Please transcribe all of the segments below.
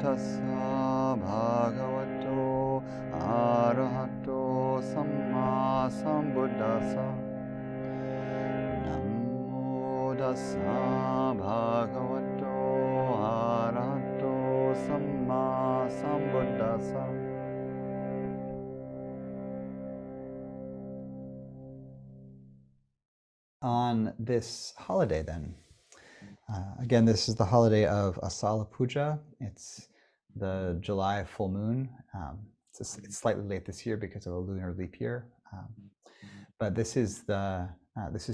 tassa bhagavato arahato samma sambuddhassa. Namo tassa bhagavato arahato samma sambuddhassa. On this holiday then, again, this is the holiday of Āsāḻhā Pūjā. It's the July full moon. It's slightly late this year because of a lunar leap year, but this is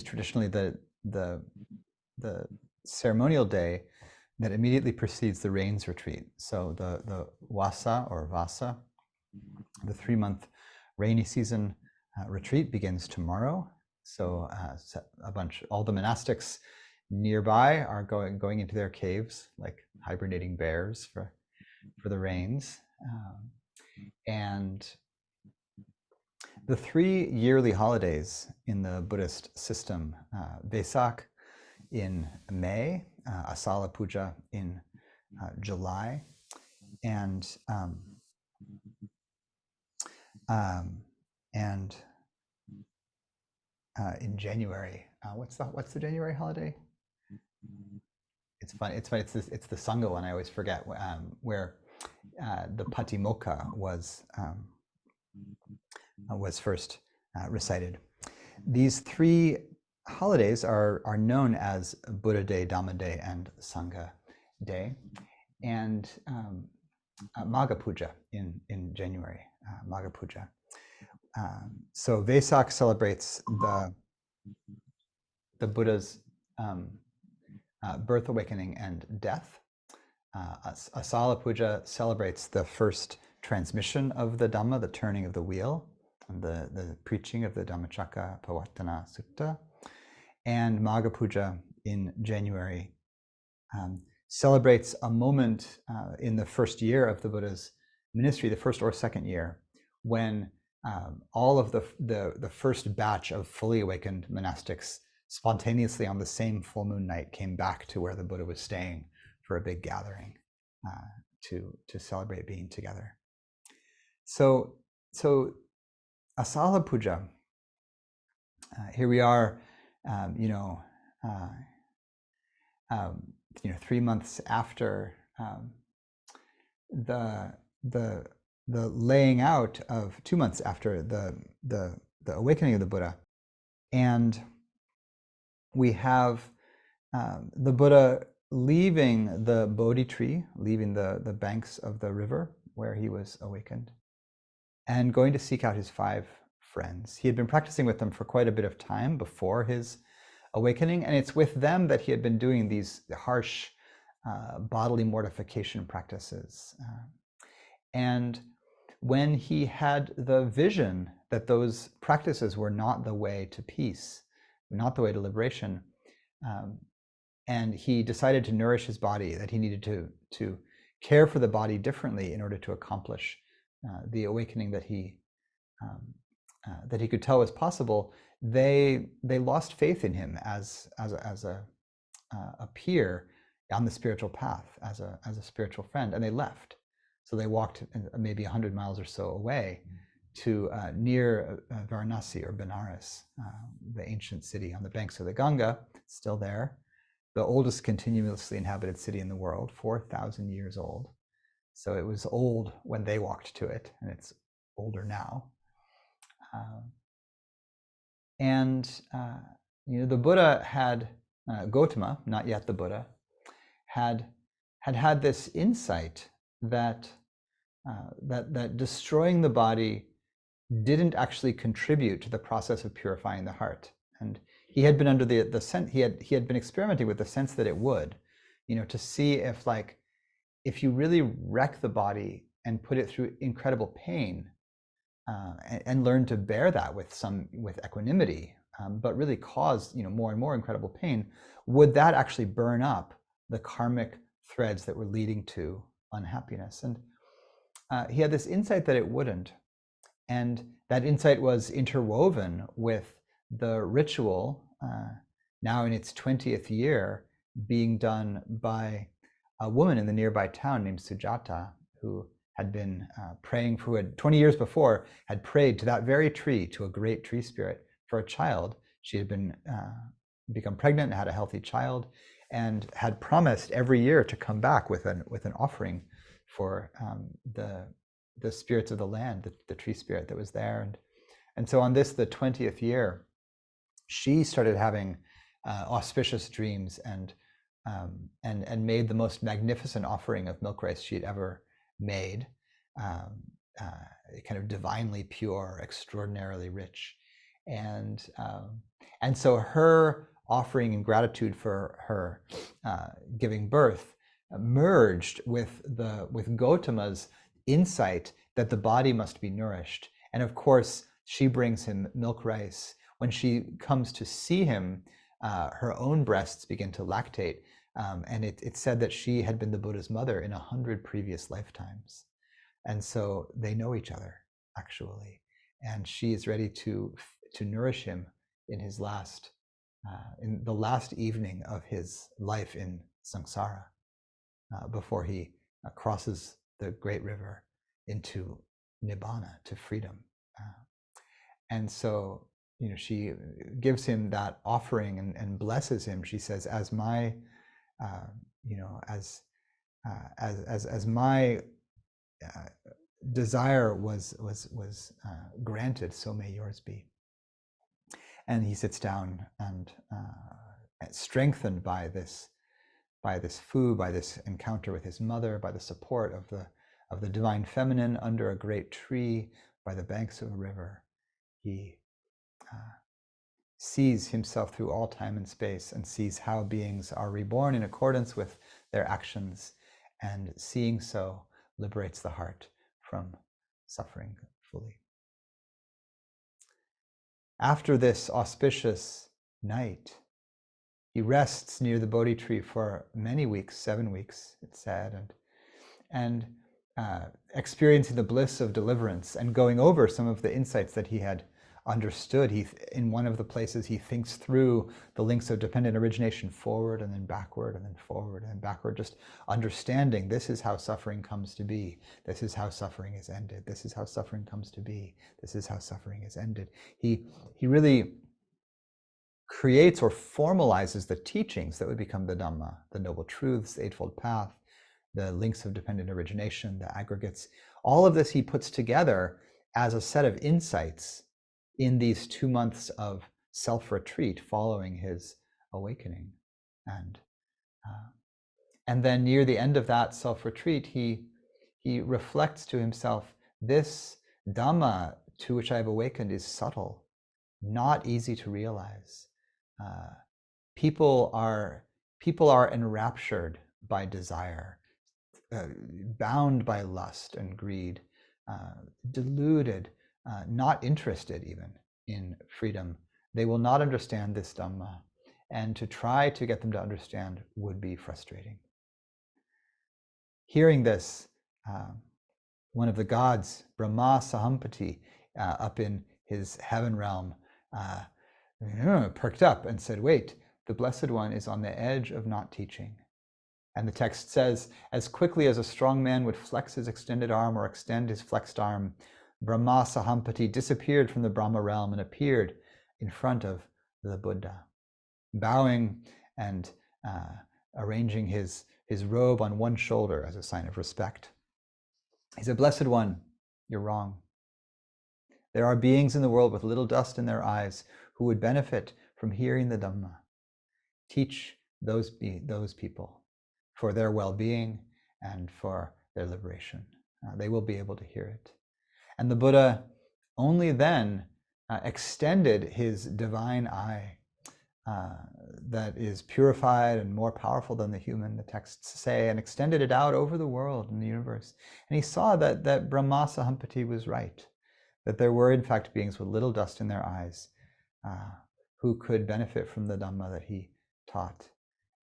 traditionally the ceremonial day that immediately precedes the rains retreat. So the Wasa or Vasa, the 3-month rainy season retreat, begins tomorrow. So all the monastics nearby are going into their caves, like hibernating bears for the rains. And the 3 yearly holidays in the Buddhist system, Vesak in May, Āsāḻhā Pūjā in July, and in January. What's the January holiday? It's fun. It's the Sangha one. I always forget, where the Patimokkha was first recited. These 3 holidays are known as Buddha Day, Dhamma Day, and Sangha Day, and Magha Puja in January. Magha Puja. So Vesak celebrates the Buddha's birth, awakening, and death. Āsāḻhā Pūjā celebrates the first transmission of the Dhamma, the turning of the wheel, and the preaching of the Dhammacakkappavattana Sutta. And Magha Puja in January celebrates a moment in the first year of the Buddha's ministry, the first or second year, when all of the first batch of fully awakened monastics spontaneously on the same full moon night came back to where the Buddha was staying for a big gathering to celebrate being together. So Āsāḻhā Pūjā, here we are, 3 months after the laying out of 2 months after the awakening of the Buddha, and we have the Buddha leaving the Bodhi tree, leaving the banks of the river where he was awakened, and going to seek out his 5 friends. He had been practicing with them for quite a bit of time before his awakening, and it's with them that he had been doing these harsh bodily mortification practices. And when he had the vision that those practices were not the way to peace, not the way to liberation, and he decided to nourish his body, that he needed to care for the body differently in order to accomplish the awakening that he could tell was possible, they lost faith in him as a peer on the spiritual path, as a spiritual friend, and they left. So they walked maybe 100 miles or so away to near Varanasi or Benares, the ancient city on the banks of the Ganga, still there, the oldest continuously inhabited city in the world, 4,000 years old. So it was old when they walked to it, and it's older now. The Buddha had, Gautama, not yet the Buddha, had this insight that destroying the body didn't actually contribute to the process of purifying the heart. And he had been under the sense, he had been experimenting with the sense that it would, to see if you really wreck the body and put it through incredible pain, and learn to bear that with equanimity, but really cause more and more incredible pain, would that actually burn up the karmic threads that were leading to unhappiness? And he had this insight that it wouldn't, and that insight was interwoven with the ritual, now in its 20th year, being done by a woman in the nearby town named Sujata, who had been praying for, 20 years before, had prayed to that very tree, to a great tree spirit, for a child. She had been become pregnant, had a healthy child, and had promised every year to come back with an offering for the spirits of the land, the tree spirit that was there. And so on this, the 20th year, she started having auspicious dreams and made the most magnificent offering of milk rice she had ever made, kind of divinely pure, extraordinarily rich. And so her offering in gratitude for her giving birth merged with Gautama's insight that the body must be nourished. And of course, she brings him milk rice. When she comes to see him, her own breasts begin to lactate. And it's said that she had been the Buddha's mother in 100 previous lifetimes. And so they know each other, actually. And she is ready to nourish him in his in the last evening of his life in samsara, before he crosses the great river into nibbana, to freedom. And so, she gives him that offering and blesses him. She says, as my, as my desire was granted, so may yours be. And he sits down and strengthened by this food, by this encounter with his mother, by the support of the divine feminine under a great tree by the banks of a river, he sees himself through all time and space and sees how beings are reborn in accordance with their actions, and seeing so liberates the heart from suffering fully. After this auspicious night, he rests near the Bodhi tree for many weeks, 7 weeks, it's said, and experiencing the bliss of deliverance and going over some of the insights that he had understood. In one of the places, he thinks through the links of dependent origination, forward and then backward and then forward and backward, just understanding this is how suffering comes to be. This is how suffering is ended. This is how suffering comes to be. This is how suffering is ended. He really creates or formalizes the teachings that would become the Dhamma, the Noble Truths, the Eightfold Path, the links of dependent origination, the aggregates. All of this he puts together as a set of insights in these 2 months of self-retreat following his awakening. And then near the end of that self-retreat, he reflects to himself, this Dhamma to which I have awakened is subtle, not easy to realize. People are enraptured by desire, bound by lust and greed, deluded, not interested even in freedom. They will not understand this Dhamma, and to try to get them to understand would be frustrating. Hearing this, one of the gods, Brahma Sahampati, up in his heaven realm, perked up and said, wait, the Blessed One is on the edge of not teaching. And the text says, as quickly as a strong man would flex his extended arm or extend his flexed arm, Brahma Sahampati disappeared from the Brahma realm and appeared in front of the Buddha, bowing and arranging his robe on one shoulder as a sign of respect. He said, Blessed One, you're wrong. There are beings in the world with little dust in their eyes who would benefit from hearing the Dhamma. Teach those people for their well-being and for their liberation. They will be able to hear it. And the Buddha only then extended his divine eye that is purified and more powerful than the human, the texts say, and extended it out over the world and the universe. And he saw that Brahma Sahampati was right, that there were in fact beings with little dust in their eyes who could benefit from the Dhamma that he taught.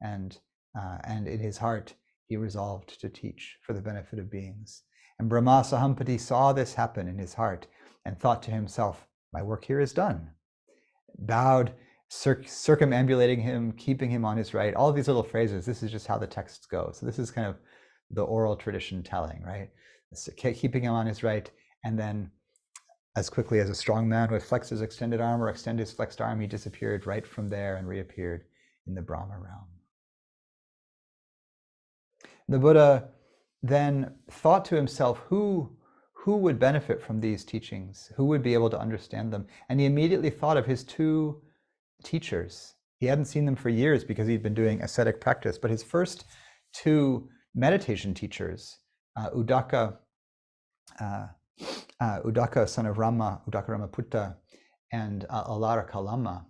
And in his heart, he resolved to teach for the benefit of beings. And Brahma Sahampati saw this happen in his heart and thought to himself, my work here is done. Bowed, circumambulating him, keeping him on his right. All of these little phrases, this is just how the texts go. So this is kind of the oral tradition telling, right? Keeping him on his right, and then as quickly as a strong man would flex his extended arm or extend his flexed arm, he disappeared right from there and reappeared in the Brahma realm. The Buddha then thought to himself, who would benefit from these teachings? Who would be able to understand them? And he immediately thought of his two teachers. He hadn't seen them for years because he'd been doing ascetic practice, but his first two meditation teachers, Uddaka, son of Rama, Uddaka Ramaputta, and Āsāḷhā Lama.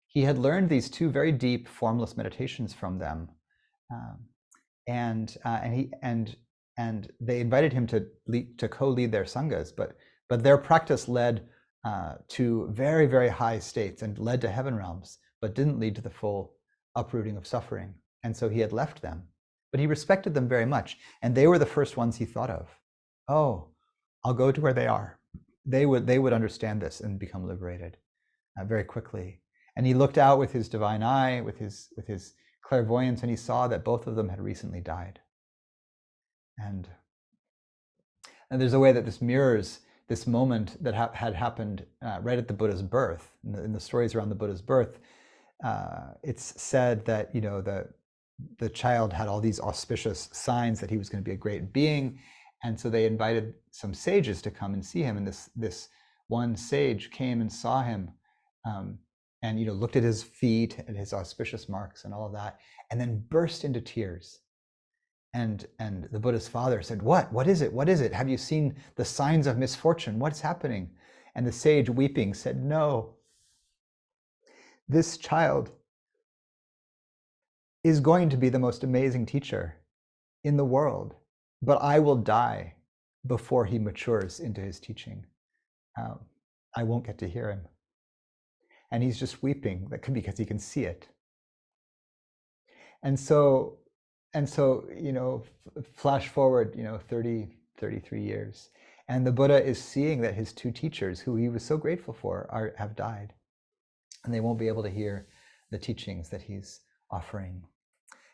He had learned these two very deep, formless meditations from them, and they invited him to co-lead their sanghas, but their practice led to very, very high states and led to heaven realms, but didn't lead to the full uprooting of suffering. And so he had left them, but he respected them very much, and they were the first ones he thought of. Oh, I'll go to where they are. They would understand this and become liberated very quickly. And he looked out with his divine eye, with his clairvoyance, and he saw that both of them had recently died. And there's a way that this mirrors this moment that had happened right at the Buddha's birth. In the stories around the Buddha's birth, it's said that the child had all these auspicious signs that he was going to be a great being, and so they invited some sages to come and see him. And this one sage came and saw him, and looked at his feet and his auspicious marks and all of that, and then burst into tears. And the Buddha's father said, What is it? What is it? Have you seen the signs of misfortune? What's happening? And the sage, weeping, said, no. This child is going to be the most amazing teacher in the world, but I will die before he matures into his teaching. I won't get to hear him. And he's just weeping, because he can see it. And so, flash forward, 33 years. And the Buddha is seeing that his two teachers, who he was so grateful for, have died. And they won't be able to hear the teachings that he's offering.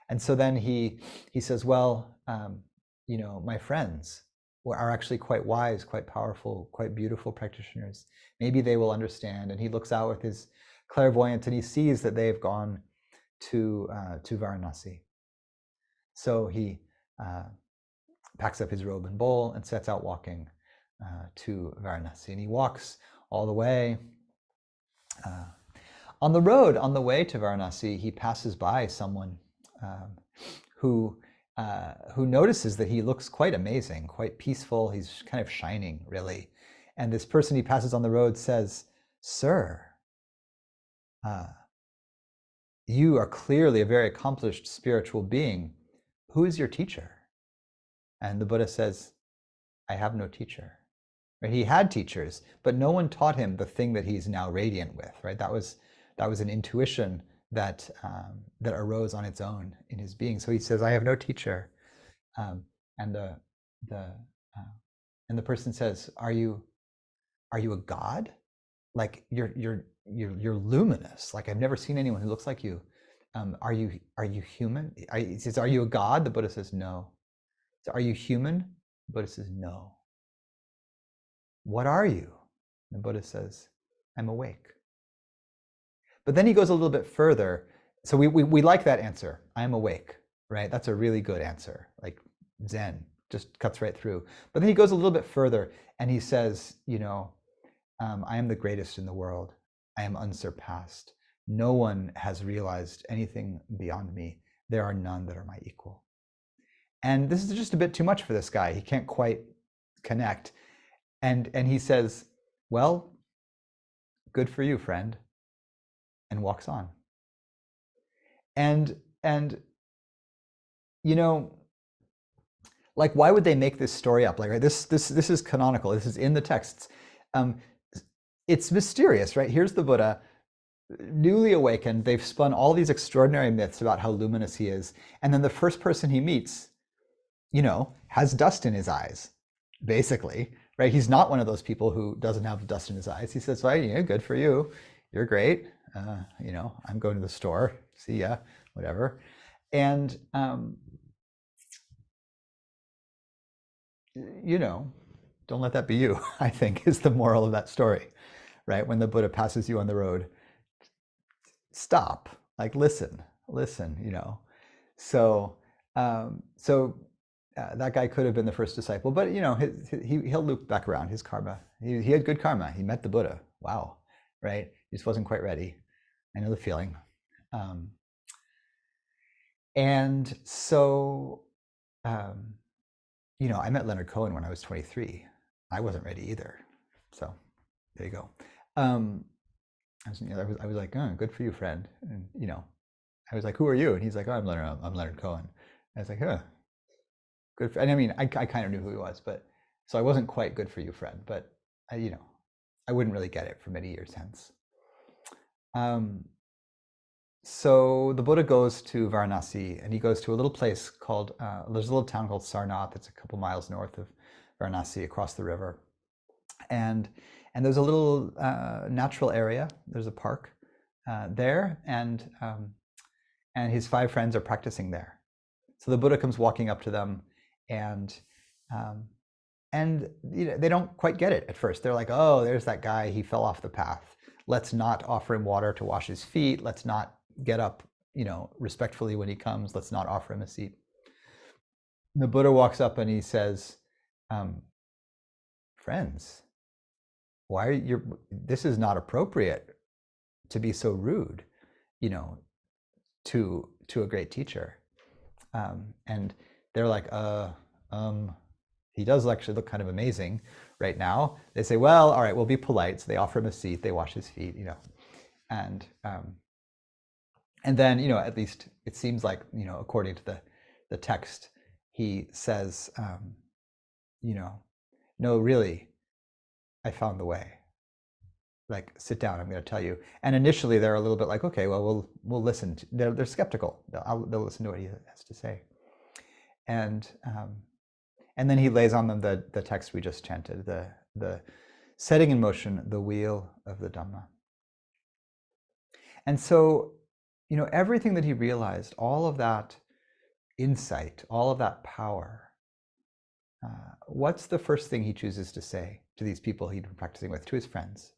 And so then he says, well, my friends are actually quite wise, quite powerful, quite beautiful practitioners. Maybe they will understand. And he looks out with his clairvoyance and he sees that they've gone to Varanasi. So he packs up his robe and bowl and sets out walking to Varanasi. And he walks all the way. On the road, on the way to Varanasi, he passes by someone who notices that he looks quite amazing, quite peaceful. He's kind of shining, really. And this person he passes on the road says, "Sir, you are clearly a very accomplished spiritual being. Who is your teacher?" And the Buddha says, "I have no teacher." Right? He had teachers, but no one taught him the thing that he's now radiant with. Right? That was an intuition that arose on its own in his being. So he says, "I have no teacher," and the person says, "Are you a god? Like you're luminous. Like I've never seen anyone who looks like you. Are you human?" He says, "Are you a god?" The Buddha says, "No." So, "Are you human?" The Buddha says, "No." "What are you?" The Buddha says, "I'm awake." But then he goes a little bit further. So we like that answer. "I'm awake," right? That's a really good answer, like Zen, just cuts right through. But then he goes a little bit further and he says, "I am the greatest in the world. I am unsurpassed. No one has realized anything beyond me. There are none that are my equal." And this is just a bit too much for this guy. He can't quite connect. And he says, "Well, good for you, friend," and walks on. And like, why would they make this story up? Like, right, this is canonical. This is in the texts. It's mysterious, right? Here's the Buddha, newly awakened. They've spun all these extraordinary myths about how luminous he is. And then the first person he meets, has dust in his eyes, basically, right? He's not one of those people who doesn't have dust in his eyes. He says, "Well, good for you. You're great. you know, I'm going to the store, see ya, whatever. And, you know, don't let that be you, I think, is the moral of that story, right? When the Buddha passes you on the road, stop, like listen, you know. So, that guy could have been the first disciple, but you know, he'll loop back around. His karma, he had good karma. He met the Buddha. Wow, right? He just wasn't quite ready. I know the feeling. And so, you know, I met Leonard Cohen when I was 23. I wasn't ready either. So there you go. I was like, oh, good for you, friend. And you know, I was like, who are you? And he's like, oh, I'm Leonard Cohen. I was like, huh, good. And I mean, I kind of knew who he was, but so I wasn't quite good for you, friend. But you know, I wouldn't really get it for many years hence. So the Buddha goes to Varanasi, and he goes to a little place called, there's a little town called Sarnath. It's a couple miles north of Varanasi, across the river. And there's a little natural area. There's a park there, and his 5 friends are practicing there. So the Buddha comes walking up to them, and you know, they don't quite get it at first. They're like, oh, there's that guy. He fell off the path. Let's not offer him water to wash his feet. Let's not get up, you know, respectfully when he comes. Let's not offer him a seat. The Buddha walks up and he says, friends, why are you? This is not appropriate to be so rude, you know, to a great teacher. And they're like, he does actually look kind of amazing right now. They say, well, all right, we'll be polite. So they offer him a seat. They wash his feet, you know, and then, you know, at least it seems like, you know, according to the text, he says, you know, no, really, I found the way. Like, sit down, I'm going to tell you. And initially they're a little bit like, okay, well, we'll listen. They're skeptical. They'll listen to what he has to say. And then he lays on them the text we just chanted, the setting in motion the wheel of the Dhamma. And so, you know, everything that he realized, all of that insight, all of that power, what's the first thing he chooses to say to these people he'd been practicing with, to his friends?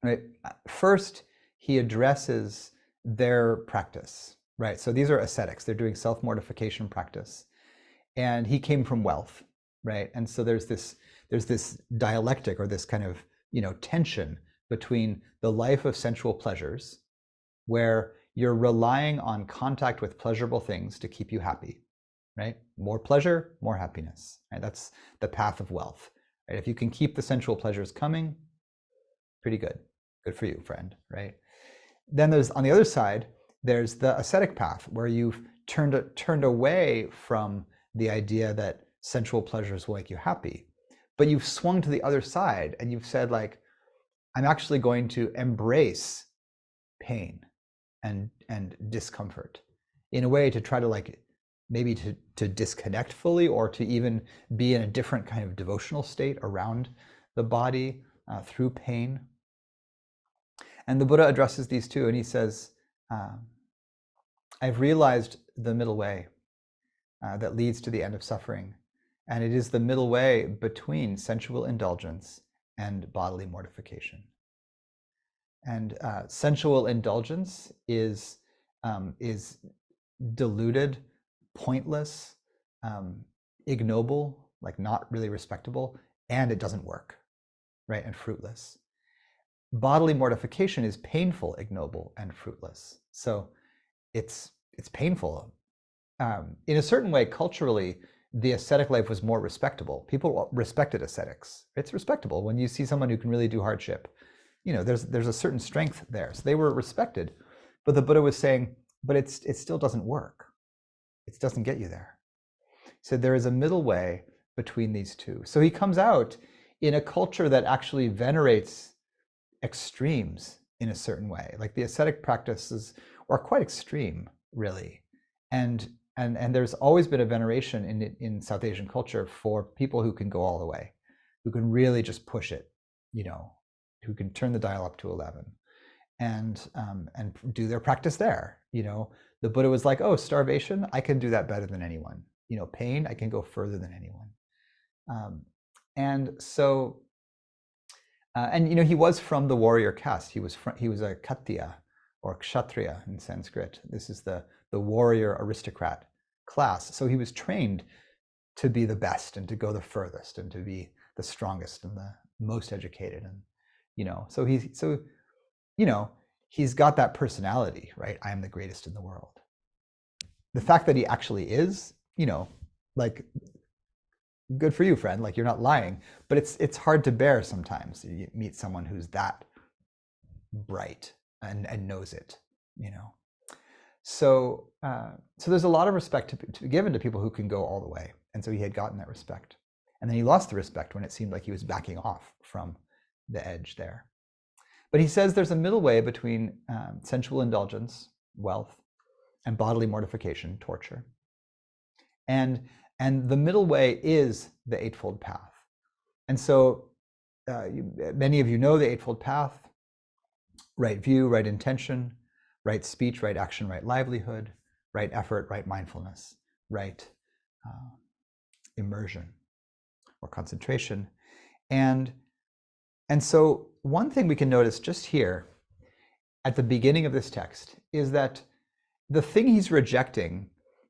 Right? First, he addresses their practice, right? So these are ascetics. They're doing self-mortification practice. And he came from wealth, right? And so there's this dialectic, or this kind of, you know, tension between the life of sensual pleasures, where you're relying on contact with pleasurable things to keep you happy, right? More pleasure, more happiness, right? That's the path of wealth, right? If you can keep the sensual pleasures coming, pretty good. Good for you, friend, right? Then there's, on the other side, there's the ascetic path, where you've turned away from the idea that sensual pleasures will make you happy, but you've swung to the other side and you've said, like, I'm actually going to embrace pain and discomfort in a way to try to, like, maybe to disconnect fully, or to even be in a different kind of devotional state around the body through pain. And the Buddha addresses these two, and he says, I've realized the middle way that leads to the end of suffering, and it is the middle way between sensual indulgence and bodily mortification. And sensual indulgence is deluded, pointless, ignoble, like not really respectable, and it doesn't work, right? And fruitless. Bodily mortification is painful, ignoble, and fruitless. So it's painful. In a certain way, culturally, the ascetic life was more respectable. People respected ascetics. It's respectable when you see someone who can really do hardship. You know, there's a certain strength there. So they were respected. But the Buddha was saying, but it still doesn't work. It doesn't get you there. He said there is a middle way between these two. So he comes out in a culture that actually venerates extremes in a certain way. Like the ascetic practices are quite extreme, really. And there's always been a veneration in South Asian culture for people who can go all the way, who can really just push it, you know, who can turn the dial up to 11. and do their practice there. The Buddha was like, oh, starvation, I can do that better than anyone. Pain, I can go further than anyone. And so, he was from the warrior caste. He was a Kshatriya or Kshatriya in Sanskrit. This is the warrior aristocrat class. So he was trained to be the best and to go the furthest and to be the strongest and the most educated. And so he's got that personality, right? I am the greatest in the world. The fact that he actually is, like, good for you, friend. Like, you're not lying, but it's hard to bear sometimes. You meet someone who's that bright and knows it, So there's a lot of respect to be given to people who can go all the way. And so he had gotten that respect. And then he lost the respect when it seemed like he was backing off from the edge there. But he says there's a middle way between sensual indulgence, wealth, and bodily mortification, torture. And the middle way is the Eightfold Path. And so many of you know the Eightfold Path: right view, right intention, right speech, right action, right livelihood, right effort, right mindfulness, right immersion or concentration. And so one thing we can notice just here at the beginning of this text is that the thing he's rejecting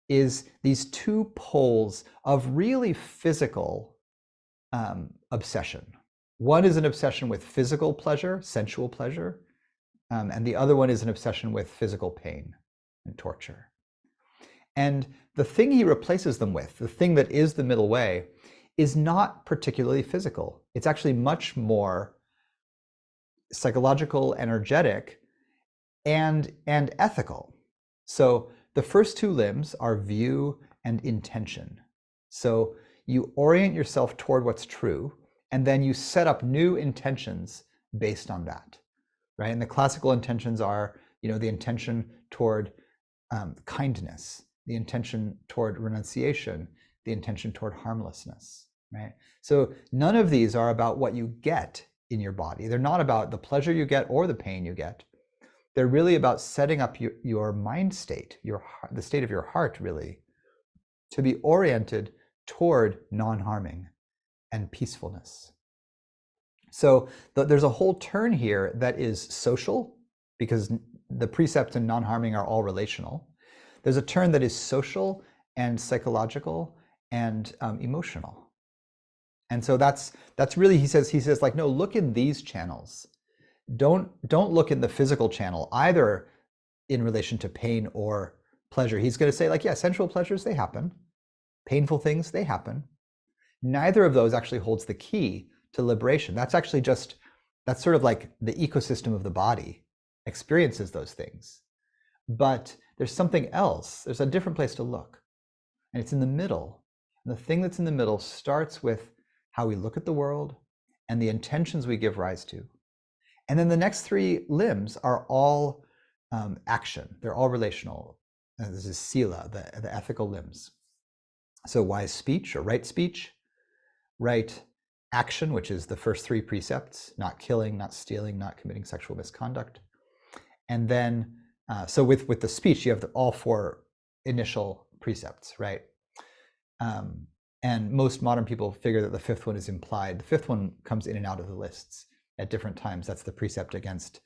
is these two poles of really physical obsession. One is an obsession with physical pleasure, sensual pleasure, and the other one is an obsession with physical pain and torture. And the thing he replaces them with, the thing that is the middle way, is not particularly physical. It's actually much more psychological, energetic, and ethical. So the first two limbs are view and intention. So you orient yourself toward what's true, and then you set up new intentions based on that, right? And the classical intentions are, the intention toward kindness, the intention toward renunciation, the intention toward harmlessness, right? So none of these are about what you get in your body. They're not about the pleasure you get or the pain you get. They're really about setting up your mind state, the state of your heart, really, to be oriented toward non-harming and peacefulness. So there's a whole turn here that is social, because the precepts in non-harming are all relational. There's a turn that is social and psychological and emotional. And so that's really, he says like, no, look in these channels. Don't look in the physical channel, either in relation to pain or pleasure. He's going to say, like, yeah, sensual pleasures, they happen. Painful things, they happen. Neither of those actually holds the key to liberation. That's actually that's sort of like the ecosystem of the body experiences those things. But there's something else. There's a different place to look. And it's in the middle. And the thing that's in the middle starts with how we look at the world and the intentions we give rise to. And then the next three limbs are all action. They're all relational. This is sila, the ethical limbs. So wise speech or right action, which is the first three precepts: not killing, not stealing, not committing sexual misconduct. And then, so with the speech, you have all four initial precepts, right? And most modern people figure that the fifth one is implied. The fifth one comes in and out of the lists at different times. That's the precept against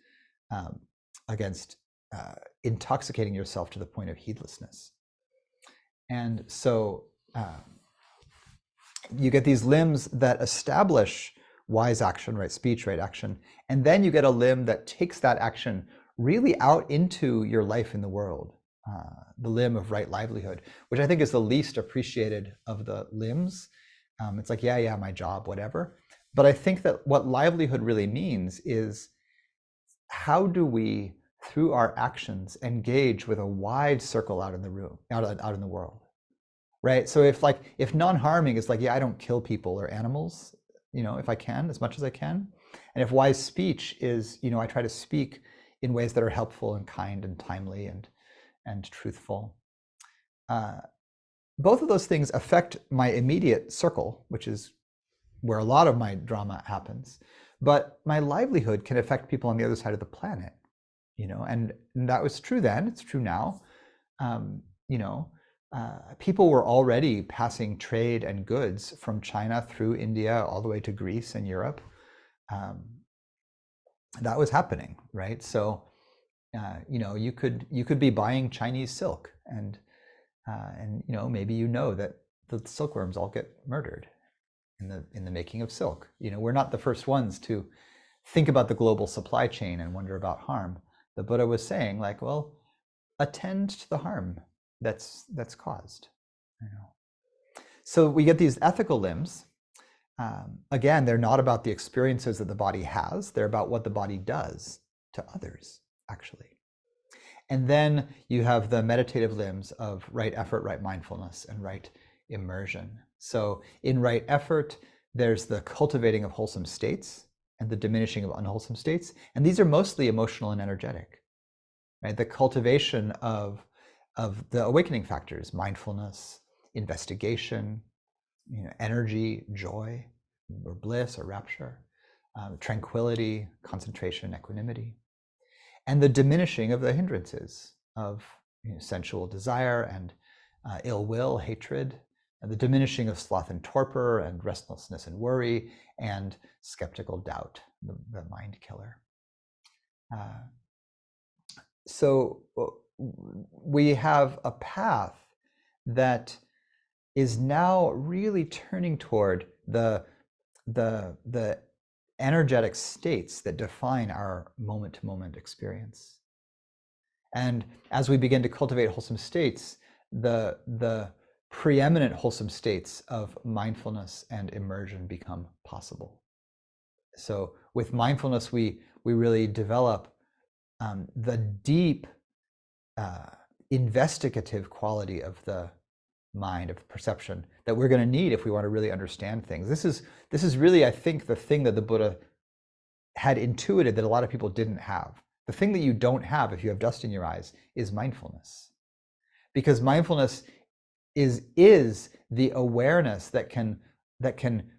intoxicating yourself to the point of heedlessness. And so you get these limbs that establish wise action, right speech, right action, and then you get a limb that takes that action really out into your life in the world. The limb of right livelihood, which I think is the least appreciated of the limbs. It's like, yeah, my job, whatever. But I think that what livelihood really means is, how do we, through our actions, engage with a wide circle out in the room, out in the world, right? So if non-harming is like, yeah, I don't kill people or animals, if I can, as much as I can. And if wise speech is, I try to speak in ways that are helpful and kind and timely and truthful. Both of those things affect my immediate circle, which is where a lot of my drama happens. But my livelihood can affect people on the other side of the planet. and that was true then, it's true now. People were already passing trade and goods from China through India all the way to Greece and Europe. That was happening, right? So, you could be buying Chinese silk, and maybe that the silkworms all get murdered in the making of silk. We're not the first ones to think about the global supply chain and wonder about harm. The Buddha was saying, like, well, attend to the harm that's caused. So we get these ethical limbs. Again, they're not about the experiences that the body has. They're about what the body does to others, actually. And then you have the meditative limbs of right effort, right mindfulness, and right immersion. So in right effort, there's the cultivating of wholesome states and the diminishing of unwholesome states. And these are mostly emotional and energetic, right? The cultivation of the awakening factors, mindfulness, investigation, energy, joy, or bliss or rapture, tranquility, concentration, equanimity, and the diminishing of the hindrances of sensual desire and ill will, hatred, and the diminishing of sloth and torpor and restlessness and worry and skeptical doubt, the mind killer. So we have a path that is now really turning toward the energetic states that define our moment-to-moment experience. And as we begin to cultivate wholesome states, the preeminent wholesome states of mindfulness and immersion become possible. So with mindfulness, we really develop the deep investigative quality of the mind, of perception, that we're going to need if we want to really understand things. This is really, I think, the thing that the Buddha had intuited that a lot of people didn't have. The thing that you don't have if you have dust in your eyes is mindfulness. Because mindfulness is the awareness that can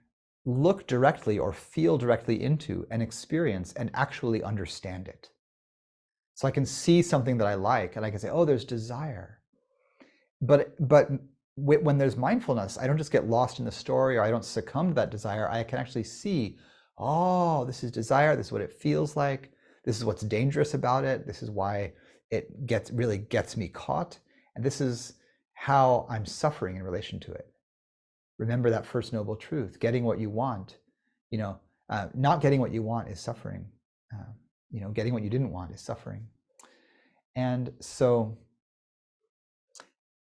look directly or feel directly into an experience and actually understand it. So I can see something that I like and I can say, oh, there's desire. But when there's mindfulness, I don't just get lost in the story, or I don't succumb to that desire. I can actually see, oh, this is desire, this is what it feels like, this is what's dangerous about it, this is why it really gets me caught, and this is how I'm suffering in relation to it. Remember that first noble truth: getting what you want, not getting what you want is suffering. Getting what you didn't want is suffering. And so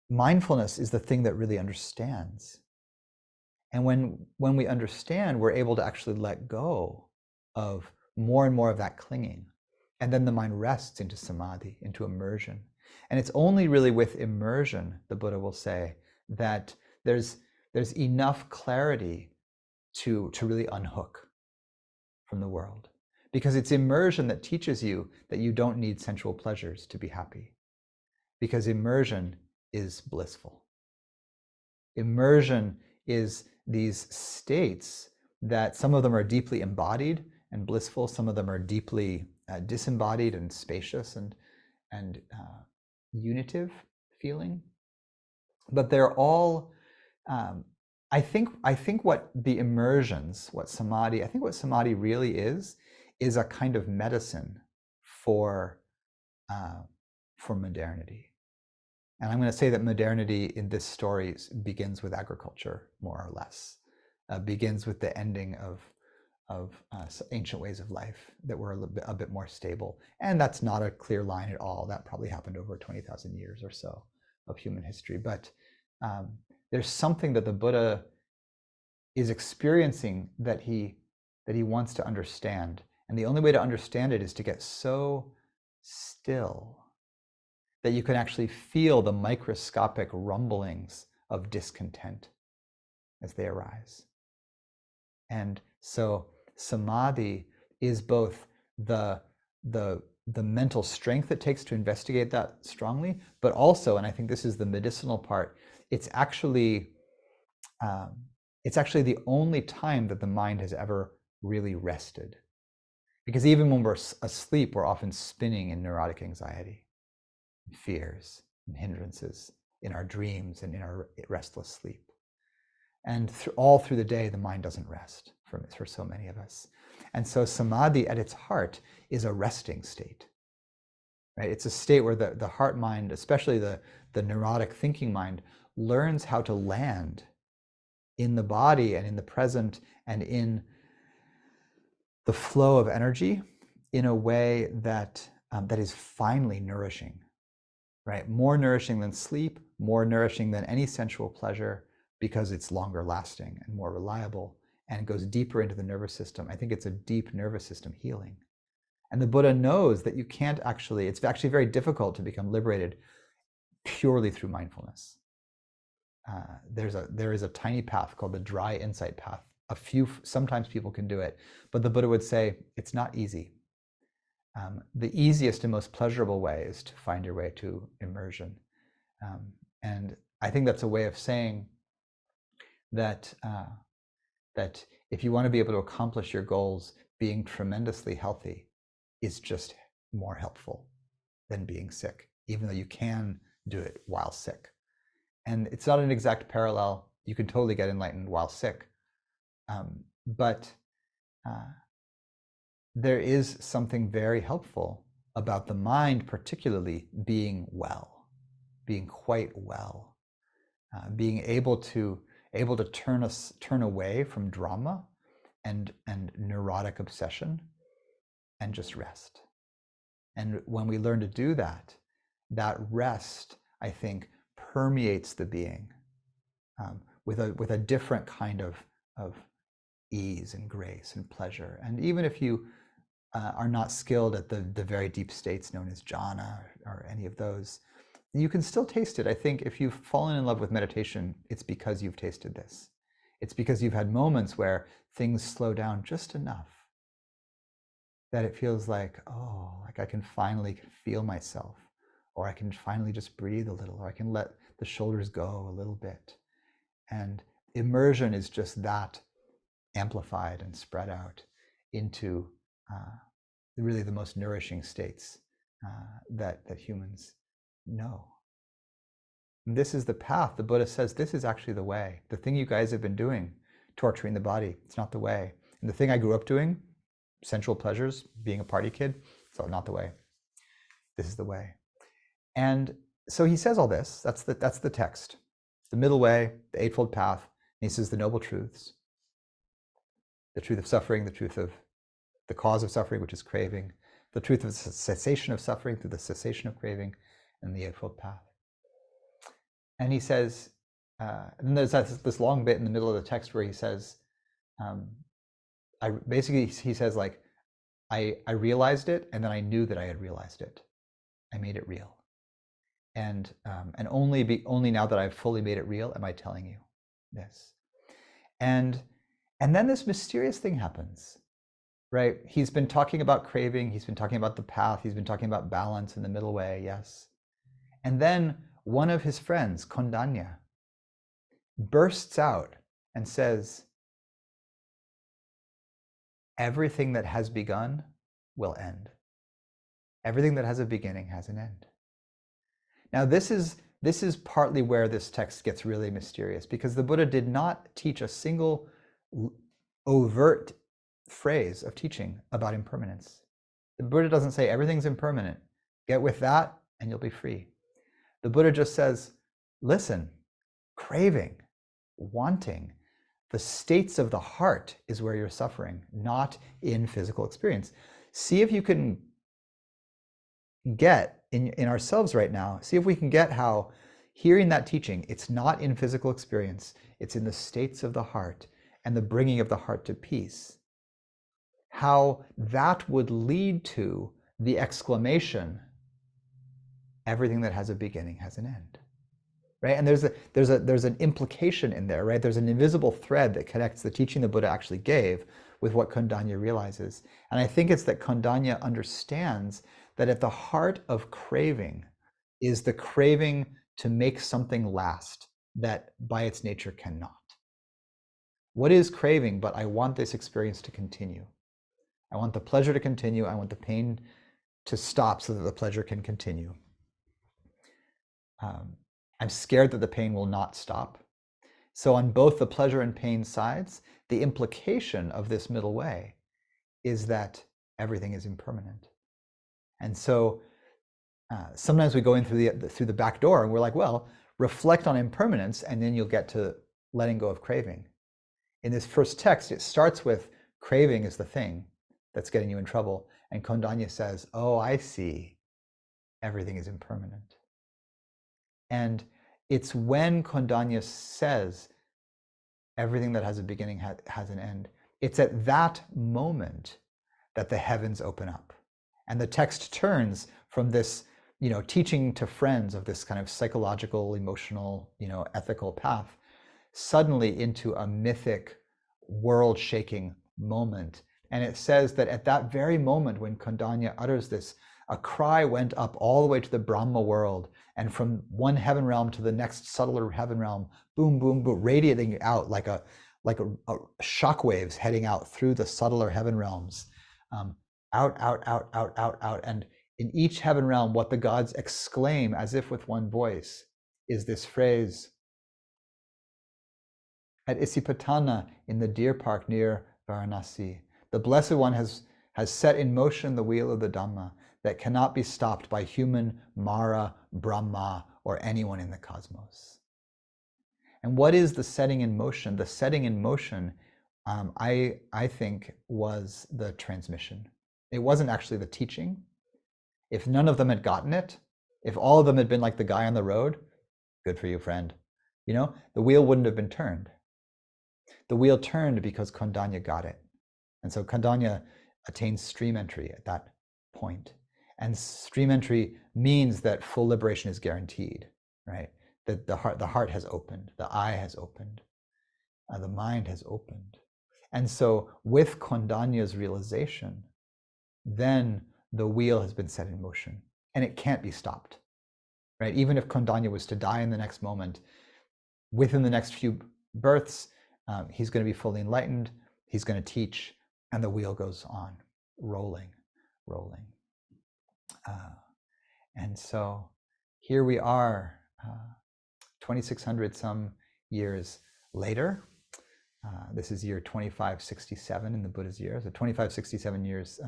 mindfulness is the thing that really understands. And when we understand, we're able to actually let go of more and more of that clinging. And then the mind rests into samadhi, into immersion. And it's only really with immersion, the Buddha will say, that there's enough clarity to really unhook from the world. Because it's immersion that teaches you that you don't need sensual pleasures to be happy. Because immersion is blissful. Immersion is these states that some of them are deeply embodied and blissful, some of them are deeply disembodied and spacious and unitive feeling. But they're all, I think what the immersions, what samadhi really is a kind of medicine for modernity. And I'm going to say that modernity in this story begins with agriculture, more or less. Begins with the ending of ancient ways of life that were a bit more stable. And that's not a clear line at all. That probably happened over 20,000 years or so of human history. But there's something that the Buddha is experiencing that he wants to understand. And the only way to understand it is to get so still that you can actually feel the microscopic rumblings of discontent as they arise. And so samadhi is both the mental strength it takes to investigate that strongly, but also, and I think this is the medicinal part, it's actually the only time that the mind has ever really rested. Because even when we're asleep, we're often spinning in neurotic anxiety, fears, and hindrances in our dreams and in our restless sleep. And all through the day, the mind doesn't rest for so many of us. And so samadhi at its heart is a resting state. Right? It's a state where the heart mind, especially the neurotic thinking mind, learns how to land in the body and in the present and in the flow of energy in a way that that is finely nourishing, right? More nourishing than sleep, more nourishing than any sensual pleasure, because it's longer lasting and more reliable and goes deeper into the nervous system. I think it's a deep nervous system healing. And the Buddha knows that you can't actually, it's actually very difficult to become liberated purely through mindfulness. There is a tiny path called the dry insight path. Sometimes people can do it, but the Buddha would say it's not easy. The easiest and most pleasurable way is to find your way to immersion. And I think that's a way of saying that that if you want to be able to accomplish your goals, being tremendously healthy is just more helpful than being sick, even though you can do it while sick. And it's not an exact parallel. You can totally get enlightened while sick. But there is something very helpful about the mind, particularly being well, being quite well, being able to turn away from drama and neurotic obsession and just rest. And when we learn to do that, that rest, I think, permeates the being with a different kind of ease and grace and pleasure. And even if you are not skilled at the very deep states known as jhana or any of those, you can still taste it. I think if you've fallen in love with meditation, it's because you've tasted this. It's because you've had moments where things slow down just enough that it feels like, oh, like I can finally feel myself, or I can finally just breathe a little, or I can let the shoulders go a little bit. And immersion is just that amplified and spread out into really the most nourishing states that humans know. And this is the path. The Buddha says this is actually the way. The thing you guys have been doing, torturing the body, it's not the way. And the thing I grew up doing, sensual pleasures, being a party kid, so not the way. This is the way. And so he says all this. That's the text. The middle way, the Eightfold Path. And he says the noble truths. The truth of suffering, the truth of the cause of suffering, which is craving, the truth of cessation of suffering through the cessation of craving, and the Eightfold Path. And he says, and there's this long bit in the middle of the text where he says, he says like, I realized it, and then I knew that I had realized it. I made it real. And only now that I've fully made it real am I telling you this. And then this mysterious thing happens, right? He's been talking about craving, he's been talking about the path, he's been talking about balance in the middle way, yes. And then one of his friends, Kondanya, bursts out and says, everything that has begun will end. Everything that has a beginning has an end. Now this is partly where this text gets really mysterious, because the Buddha did not teach a single overt phrase of teaching about impermanence. The Buddha doesn't say everything's impermanent. Get with that and you'll be free. The Buddha just says, listen, craving, wanting, the states of the heart is where you're suffering, not in physical experience. See if you can get in ourselves right now, see if we can get how hearing that teaching, it's not in physical experience, it's in the states of the heart and the bringing of the heart to peace. How that would lead to the exclamation, everything that has a beginning has an end. Right? And there's an implication in there, right? There's an invisible thread that connects the teaching the Buddha actually gave with what Kondanya realizes. And I think it's that Kondanya understands that at the heart of craving is the craving to make something last that by its nature cannot. What is craving but I want this experience to continue? I want the pleasure to continue. I want the pain to stop so that the pleasure can continue. I'm scared that the pain will not stop. So on both the pleasure and pain sides, the implication of this middle way is that everything is impermanent. And so sometimes we go in through the back door and we're like, well, reflect on impermanence and then you'll get to letting go of craving. In this first text, it starts with craving is the thing that's getting you in trouble. And Kondanya says, oh, I see. Everything is impermanent. And it's when Kondanya says everything that has a beginning has an end, it's at that moment that the heavens open up. And the text turns from this, teaching to friends of this kind of psychological, emotional, ethical path, suddenly into a mythic, world-shaking moment. And it says that at that very moment when Kondanya utters this, a cry went up all the way to the Brahma world, and from one heaven realm to the next subtler heaven realm, boom, boom, boom, radiating out like a shock waves heading out through the subtler heaven realms, out, out, out, out, out, out. And in each heaven realm, what the gods exclaim as if with one voice is this phrase, at Isipatana in the deer park near Varanasi, the Blessed One has set in motion the wheel of the Dhamma that cannot be stopped by human, Mara, Brahma, or anyone in the cosmos. And what is the setting in motion? The setting in motion, I think, was the transmission. It wasn't actually the teaching. If none of them had gotten it, if all of them had been like the guy on the road, good for you, friend. The wheel wouldn't have been turned. The wheel turned because Kondanya got it. And so Kondanya attains stream entry at that point. And stream entry means that full liberation is guaranteed, right? That the heart has opened, the eye has opened, the mind has opened. And so with Kondanya's realization, then the wheel has been set in motion and it can't be stopped, right? Even if Kondanya was to die in the next moment, within the next few births, he's going to be fully enlightened, he's going to teach, and the wheel goes on, rolling. And so here we are, 2,600 some years later. This is year 2567 in the Buddha's year, so 2567 years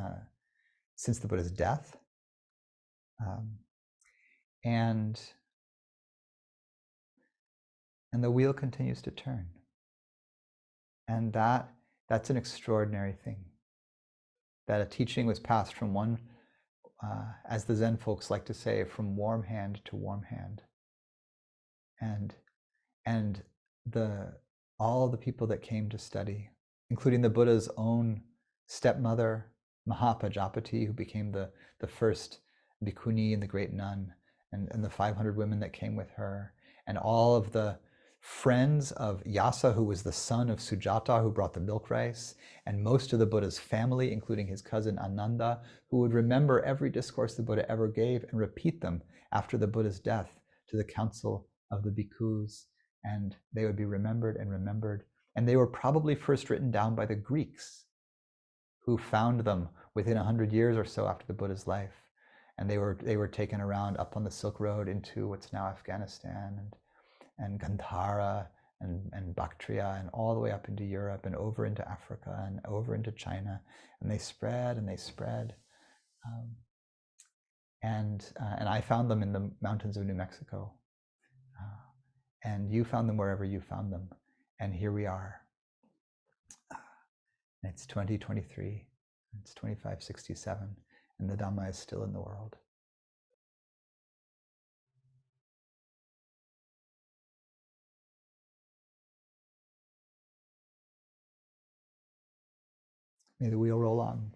since the Buddha's death. And the wheel continues to turn. And that's an extraordinary thing. That a teaching was passed from one, as the Zen folks like to say, from warm hand to warm hand. And all the people that came to study, including the Buddha's own stepmother, Mahapajapati, who became the first bhikkhuni and the great nun, and the 500 women that came with her, and all of the friends of Yasa, who was the son of Sujata, who brought the milk rice, and most of the Buddha's family, including his cousin Ananda, who would remember every discourse the Buddha ever gave and repeat them after the Buddha's death to the council of the bhikkhus, and they would be remembered and remembered. And they were probably first written down by the Greeks, who found them within 100 years or so after the Buddha's life. And they were taken around up on the Silk Road into what's now Afghanistan and Gandhara and Bactria and all the way up into Europe and over into Africa and over into China. And they spread and they spread. And I found them in the mountains of New Mexico. And you found them wherever you found them. And here we are. It's 2023. It's 2567. And the Dhamma is still in the world. May the wheel roll on.